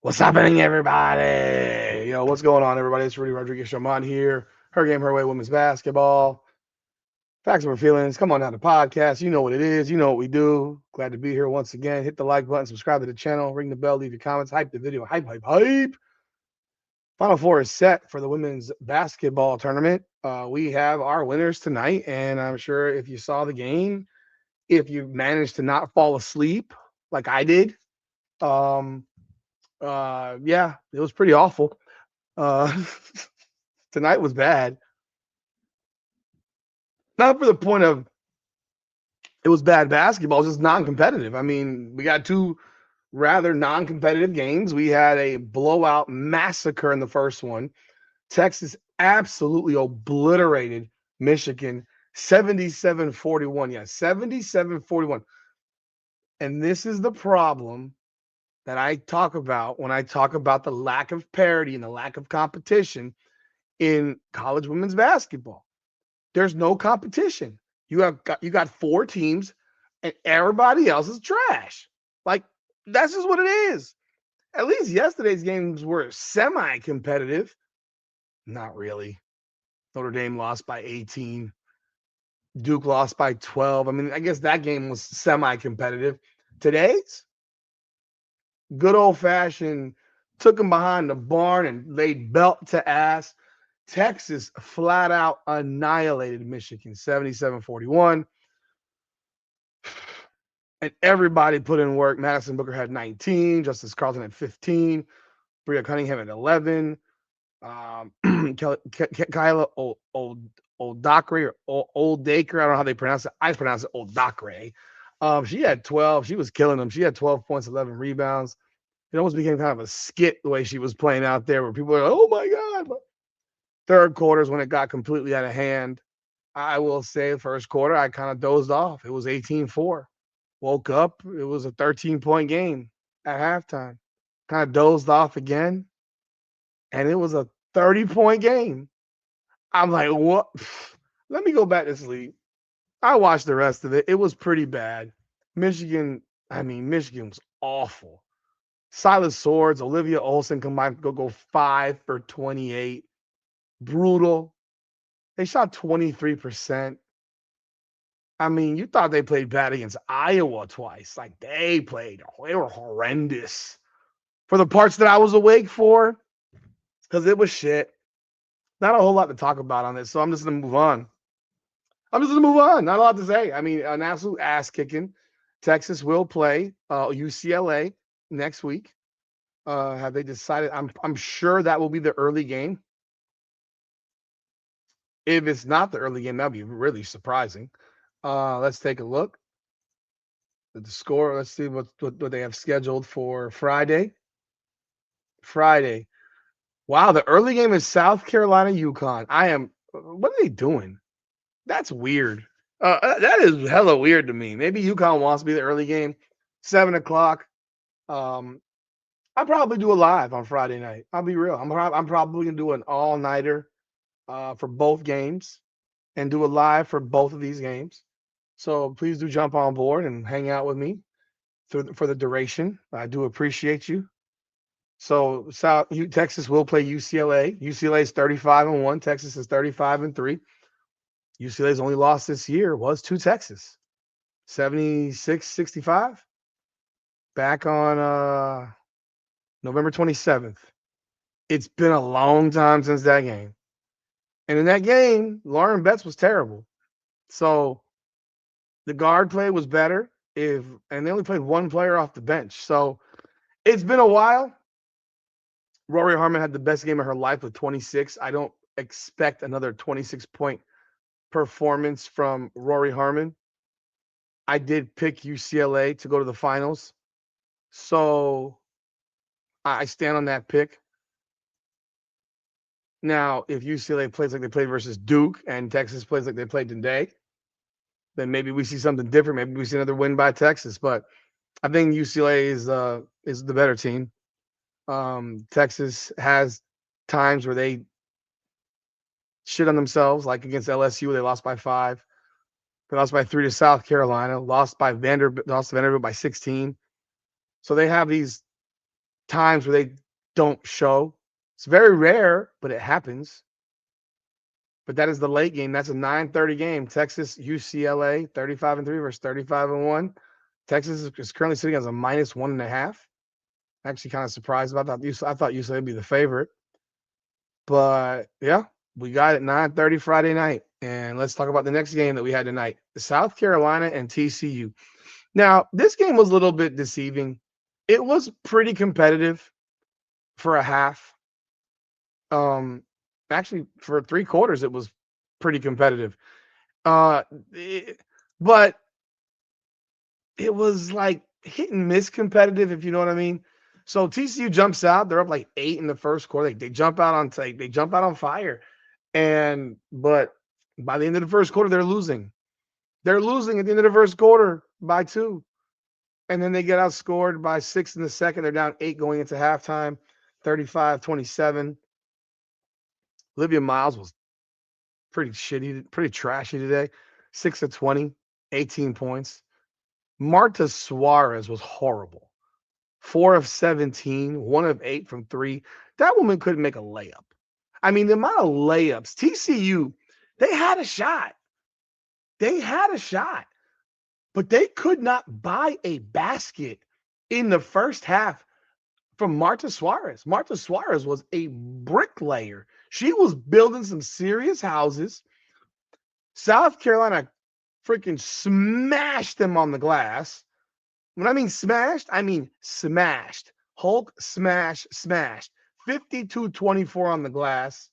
What's happening, everybody? What's going on, everybody? It's Rudy Rodriguez Shaman here. Her game, her way, women's basketball. Facts over feelings. Come on down to the podcast. You know what it is. You know what we do. Glad to be here once again. Hit the like button, subscribe to the channel, ring the bell, leave your comments, hype the video, hype, hype, hype. Final Four is set for the women's basketball tournament. We have our winners tonight, and I'm sure if you saw the game, if you managed to not fall asleep like I did, um, yeah, it was pretty awful. Uh, tonight was bad. Not for the point of it was bad basketball, it's just non-competitive. I mean, we got two rather non-competitive games. We had a blowout massacre in the first one. Texas absolutely obliterated Michigan 77-41. Yeah, 77-41. And this is the problem that I talk about when I talk about the lack of parity and the lack of competition in college women's basketball. There's no competition. You got four teams and everybody else is trash. Like that's just what it is. At least yesterday's games were semi-competitive. Not really. Notre Dame lost by 18. Duke lost by 12. I mean, I guess that game was semi-competitive. Today's good old-fashioned took them behind the barn and laid belt to ass. Texas flat out annihilated Michigan 77-41. And everybody put in work. Madison Booker had 19, Justice Carlton had 15, Bria Cunningham had 11, Kyla Oldacre or Old Dacre. I don't know how they pronounce it. I pronounce it Oldacre. She had 12. She was killing them. She had 12 points, 11 rebounds. It almost became kind of a skit the way she was playing out there where people were like, oh my God. But third quarters when it got completely out of hand. I will say first quarter, I kind of dozed off. It was 18-4. Woke up, it was a 13-point game at halftime. Kind of dozed off again, and it was a 30-point game. I'm like, what? Let me go back to sleep. I watched the rest of it. It was pretty bad. Michigan was awful. Silas Swords, Olivia Olson combined go 5 for 28. Brutal. They shot 23%. I mean, you thought they played bad against Iowa twice. Like they were horrendous for the parts that I was awake for because it was shit. Not a whole lot to talk about on this, so I'm just going to move on. Not a lot to say. I mean, an absolute ass kicking. Texas will play UCLA next week. Have they decided? I'm sure that will be the early game. If it's not the early game, that'd be really surprising. Let's take a look at the score. Let's see what they have scheduled for Friday. Wow, the early game is South Carolina UConn. What are they doing? That's weird. That is hella weird to me. Maybe UConn wants to be the early game, 7:00. I'll probably do a live on Friday night. I'll be real. I'm probably gonna do an all-nighter for both games and do a live for both of these games. So please do jump on board and hang out with me for the duration. I do appreciate you. So Texas will play UCLA. UCLA is 35-1. Texas is 35-3. UCLA's only loss this year was to Texas, 76-65. Back on November 27th. It's been a long time since that game. And in that game, Lauren Betts was terrible. So the guard play was better and they only played one player off the bench. So it's been a while. Rory Harmon had the best game of her life with 26. I don't expect another 26-point performance from Rory Harmon. I did pick UCLA to go to the finals. So I stand on that pick. Now, if UCLA plays like they played versus Duke and Texas plays like they played today, then maybe we see something different. Maybe we see another win by Texas. But I think UCLA is the better team. Texas has times where they shit on themselves, like against LSU, they lost by 5. They lost by 3 to South Carolina, lost to Vanderbilt by 16. So they have these times where they don't show. It's very rare, but it happens. But that is the late game. That's a 9:30 game. Texas UCLA 35-3 versus 35-1. Texas is currently sitting as a -1.5. Actually, kind of surprised about that. I thought UCLA would be the favorite, but yeah, we got it 9:30 Friday night. And let's talk about the next game that we had tonight: South Carolina and TCU. Now, this game was a little bit deceiving. It was pretty competitive for a half. Actually, for 3 quarters, it was pretty competitive. Uh, it- but it was like hit and miss competitive, if you know what I mean. So TCU jumps out. They're up like 8 in the first quarter. They jump out on they jump out on fire, but by the end of the first quarter, they're losing. They're losing at the end of the first quarter by 2, and then they get outscored by 6 in the second. They're down 8 going into halftime, 35-27. Olivia Miles was pretty shitty, pretty trashy today. 6 of 20, 18 points. Marta Suarez was horrible. 4 of 17, 1 of 8 from 3. That woman couldn't make a layup. I mean, the amount of layups, TCU, they had a shot. They had a shot, but they could not buy a basket in the first half from Marta Suarez. Marta Suarez was a bricklayer. She was building some serious houses. South Carolina freaking smashed them on the glass. When I mean smashed, I mean smashed. Hulk smash, smashed. 52-24 on the glass,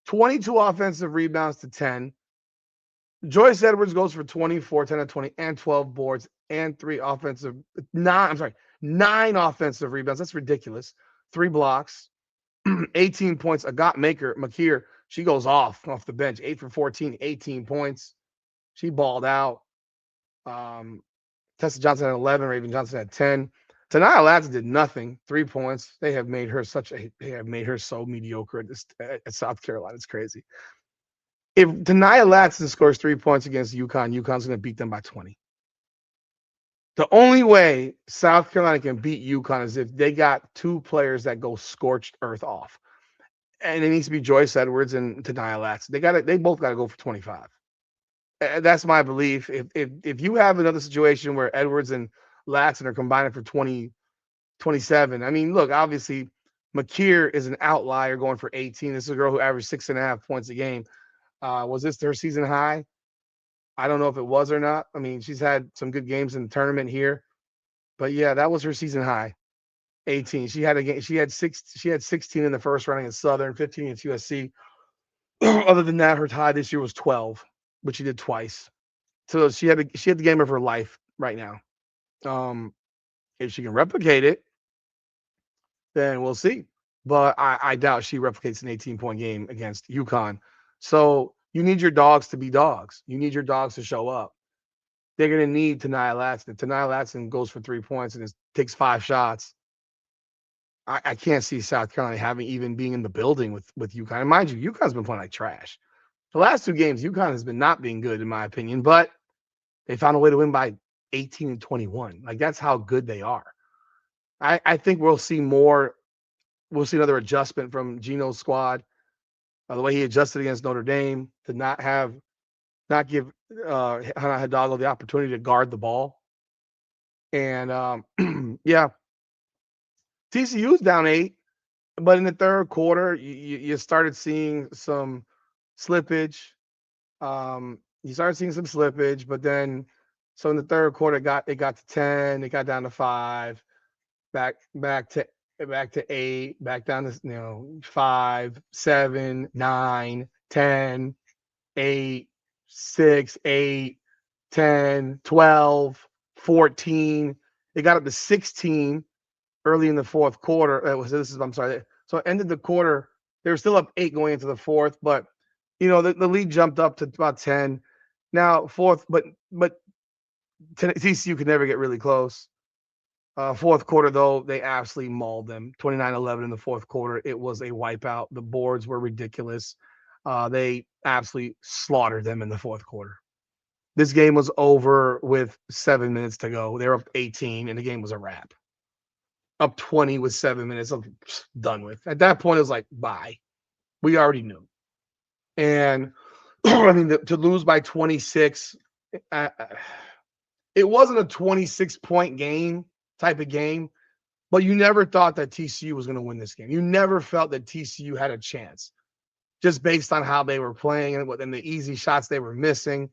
22 offensive rebounds to 10. Joyce Edwards goes for 24, 10 of 20, and 12 boards, and 9 offensive rebounds. That's ridiculous. 3 blocks, 18 points. Agat Makir, she goes off the bench, 8 for 14, 18 points. She balled out. Tessa Johnson had 11, Raven Johnson had 10. Tanaya Latson did nothing, 3 points. They have made her so mediocre at South Carolina. It's crazy. If Tanaya Latson scores 3 points against UConn, UConn's going to beat them by 20. The only way South Carolina can beat UConn is if they got 2 players that go scorched earth off. And it needs to be Joyce Edwards and Tanaya Latson. They both got to go for 25. That's my belief. If you have another situation where Edwards and Latson are combining for 20, 27, I mean, look, obviously Makir is an outlier going for 18. This is a girl who averaged 6.5 points a game. Was this her season high? I don't know if it was or not. I mean, she's had some good games in the tournament here, but yeah, that was her season high. 18. She had 16 in the first round against Southern, 15 against USC. Other than that, her tie this year was 12, which she did twice. So she had the game of her life right now. If she can replicate it, then we'll see. But I doubt she replicates an 18-point game against UConn. So you need your dogs to be dogs. You need your dogs to show up. They're going to need Tanaya Latson. If Tanaya Latson goes for 3 points and takes 5 shots, I can't see South Carolina even being in the building with UConn. And mind you, UConn's been playing like trash. The last 2 games, UConn has been not being good, in my opinion, but they found a way to win by 18 and 21. Like, that's how good they are. I think we'll see more. We'll see another adjustment from Gino's squad. The way he adjusted against Notre Dame to not give Hannah Hidalgo the opportunity to guard the ball. And yeah, TCU's down 8, but in the third quarter, you started seeing some slippage. But then so in the third quarter, it got to 10, it got down to 5, back to 8, back down to 5, 7, 9, 10, 8, 6, 8, 10, 12, 14. It got up to 16 early in the fourth quarter. I'm sorry. So it ended the quarter. They were still up 8 going into the fourth, but the lead jumped up to about 10. Now fourth, but TCU could never get really close. Fourth quarter, though, they absolutely mauled them. 29-11 in the fourth quarter. It was a wipeout. The boards were ridiculous. They absolutely slaughtered them in the fourth quarter. This game was over with 7 minutes to go. They were up 18, and the game was a wrap. up 20 with 7 minutes. I'm done with. At that point, it was like, bye. We already knew. And I mean, to lose by 26, it wasn't a 26-point game type of game, but you never thought that TCU was going to win this game. You never felt that TCU had a chance just based on how they were playing and the easy shots they were missing.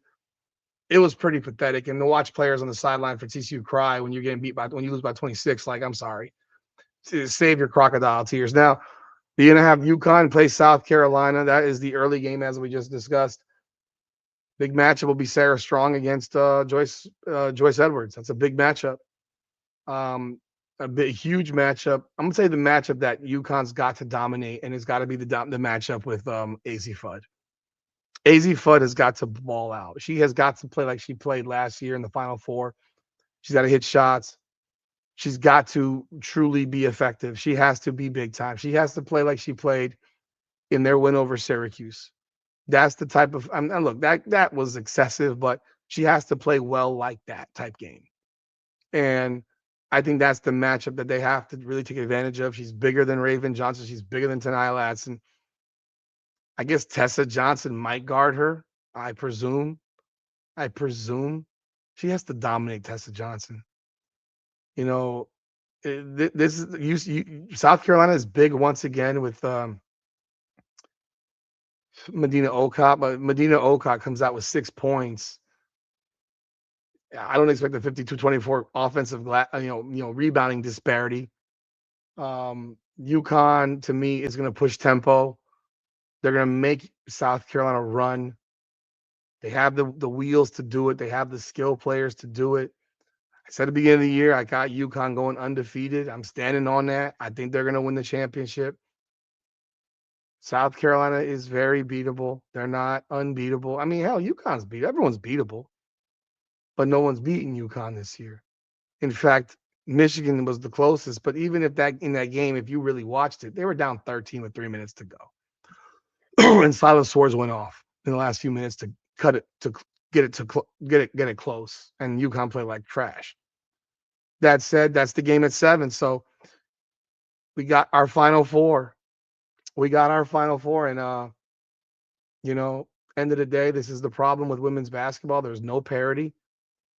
It was pretty pathetic. And to watch players on the sideline for TCU cry when you're getting when you lose by 26, like, I'm sorry. Save your crocodile tears. Now, you're going to have UConn play South Carolina. That is the early game, as we just discussed. Big matchup will be Sarah Strong against Joyce Edwards. That's a big matchup. Huge matchup. I'm going to say the matchup that UConn's got to dominate, and it's got to be the matchup with AZ Fudd. AZ Fudd has got to ball out. She has got to play like she played last year in the Final Four. She's got to hit shots. She's got to truly be effective. She has to be big time. She has to play like she played in their win over Syracuse. That's the type of look, that was excessive, but she has to play well like that type game. And I think that's the matchup that they have to really take advantage of. She's bigger than Raven Johnson. She's bigger than ANNIHLATES. And I guess Tessa Johnson might guard her. I presume. She has to dominate Tessa Johnson. You know, this is South Carolina is big once again with Medina Okot, but Medina Okot comes out with 6 points. I don't expect the 52-24 offensive, rebounding disparity. UConn, to me, is going to push tempo. They're going to make South Carolina run. They have the wheels to do it. They have the skill players to do it. I said at the beginning of the year, I got UConn going undefeated. I'm standing on that. I think they're going to win the championship. South Carolina is very beatable. They're not unbeatable. I mean, hell, UConn's beatable. Everyone's beatable. But no one's beaten UConn this year. In fact, Michigan was the closest. But even if in that game, if you really watched it, they were down 13 with 3 minutes to go. And Silas Swords went off in the last few minutes to cut it, to get it close. And UConn played like trash. That said, that's the game at 7. So we got our Final Four. And end of the day, this is the problem with women's basketball. There's no parity.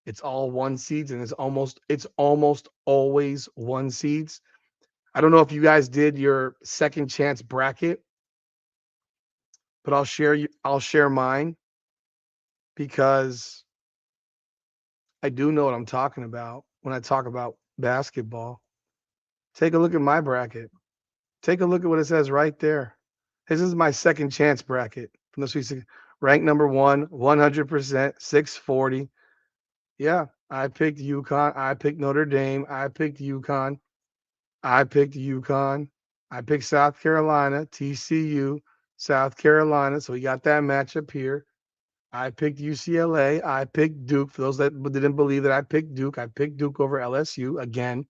It's all 1 seeds, and it's almost always 1 seeds. I don't know if you guys did your second chance bracket, but I'll share mine because I do know what I'm talking about when I talk about basketball. Take a look at my bracket. Take a look at what it says right there. This is my second chance bracket from the Sweet 16. Ranked number 1, 100%, 640. Yeah, I picked UConn. I picked Notre Dame. I picked UConn. I picked South Carolina, TCU, South Carolina. So we got that matchup here. I picked UCLA. I picked Duke. For those that didn't believe that I picked Duke, I picked Duke over LSU again.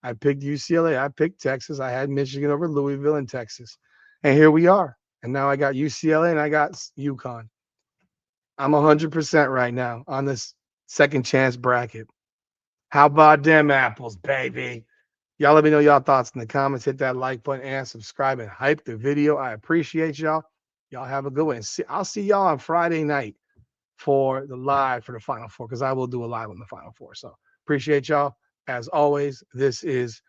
I picked UCLA. I picked Texas. I had Michigan over Louisville and Texas. And here we are. And now I got UCLA and I got UConn. I'm 100% right now on this second chance bracket. How about them apples, baby? Y'all let me know y'all thoughts in the comments. Hit that like button and subscribe and hype the video. I appreciate y'all. Y'all have a good one. I'll see y'all on Friday night for the Final Four, because I will do a live on the Final Four. So appreciate y'all. As always, this is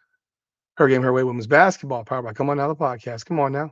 Her Game, Her Way Women's Basketball, powered by Come On Now, the podcast. Come on now.